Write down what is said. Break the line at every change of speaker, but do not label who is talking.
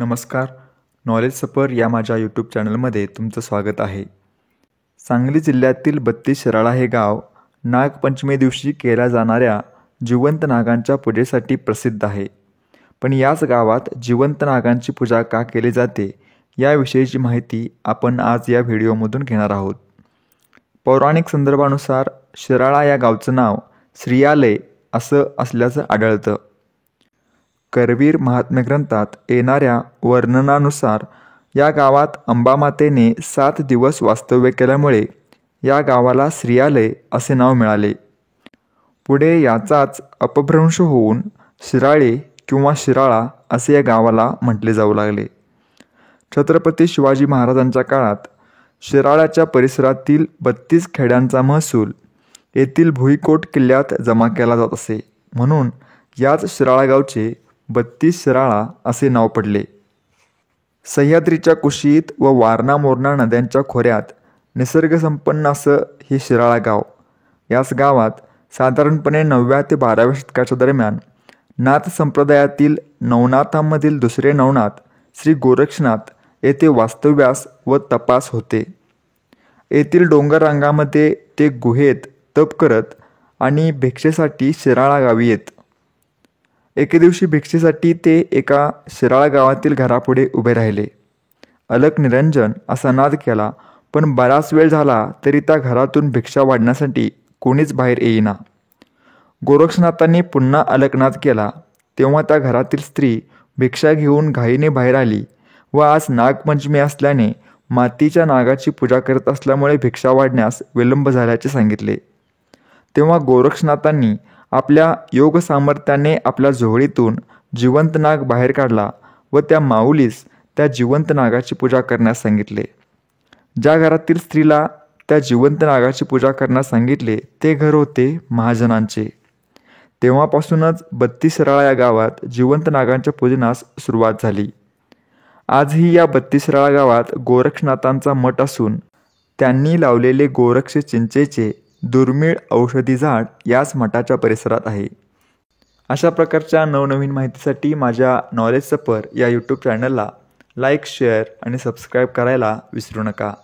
नमस्कार. नॉलेज सफर या माझ्या यूट्यूब चॅनलमध्ये तुमचं स्वागत आहे. सांगली जिल्ह्यातील 32 शिराळा हे गाव नागपंचमी दिवशी केल्या जाणाऱ्या जिवंत नागांच्या पूजेसाठी प्रसिद्ध आहे. पण याच गावात जिवंत नागांची पूजा का केली जाते याविषयीची माहिती आपण आज या व्हिडिओमधून घेणार आहोत. पौराणिक संदर्भानुसार शिराळा या गावचं नाव श्रीयालय असं असल्याचं आढळतं. करवीर महात्म्य ग्रंथात येणाऱ्या वर्णनानुसार या गावात अंबामातेने 7 दिवस वास्तव्य केल्यामुळे या गावाला श्रीयालय असे नाव मिळाले. पुढे याचाच अपभ्रंश होऊन शिराळे किंवा शिराळा असे या गावाला म्हटले जाऊ लागले. छत्रपती शिवाजी महाराजांच्या काळात शिराळ्याच्या परिसरातील 32 खेड्यांचा महसूल येथील भुईकोट किल्ल्यात जमा केला जात असे. म्हणून याच शिराळा गावचे 32 शिराळा असे नाव पडले. सह्याद्रीच्या कुशीत व वारणा मोरणा नद्यांच्या खोऱ्यात निसर्गसंपन्न असं हे शिराळा गाव. याच गावात साधारणपणे 9व्या ते 12व्या शतकाच्या दरम्यान नाथ संप्रदायातील नवनाथांमधील दुसरे नवनाथ श्री गोरक्षनाथ येथे वास्तव्यास व तपास होते. येथील डोंगर रांगामध्ये ते गुहेत तप करत आणि भिक्षेसाठी शिराळा गावी येत. एके दिवशी भिक्षेसाठी ते एका शिराळा गावातील घरापुढे उभे राहिले. अलक निरंजन असा नाद केला, पण बराच वेळ झाला तरी त्या घरातून भिक्षा वाढण्यासाठी कोणीच बाहेर येईना. गोरक्षनाथांनी पुन्हा अलकनाद केला. तेव्हा त्या घरातील स्त्री भिक्षा घेऊन घाईने बाहेर आली व आज नागपंचमी असल्याने मातीच्या नागाची पूजा करत असल्यामुळे भिक्षा वाढण्यास विलंब झाल्याचे सांगितले. तेव्हा गोरक्षनाथांनी आपल्या योग सामर्थ्याने आपल्या झोळीतून जिवंत नाग बाहेर काढला व त्या माऊलीस त्या जिवंत नागाची पूजा करण्यास सांगितले. ज्या घरातील स्त्रीला त्या जिवंत नागाची पूजा करण्यास सांगितले ते घर होते महाजनांचे. तेव्हापासूनच 32 शिराळा या गावात जिवंत नागांच्या पूजनास सुरुवात झाली. आजही या 32 शिराळा गावात गोरक्षनाथांचा मठ असून त्यांनी लावलेले गोरक्ष चिंचेचे दुर्मिळ औषधी झाड याच मठाच्या परिसरात आहे. अशा प्रकारच्या नवनवीन माहितीसाठी माझ्या नॉलेज सफर या यूट्यूब चॅनलला लाईक, शेअर आणि सबस्क्राईब करायला विसरू नका.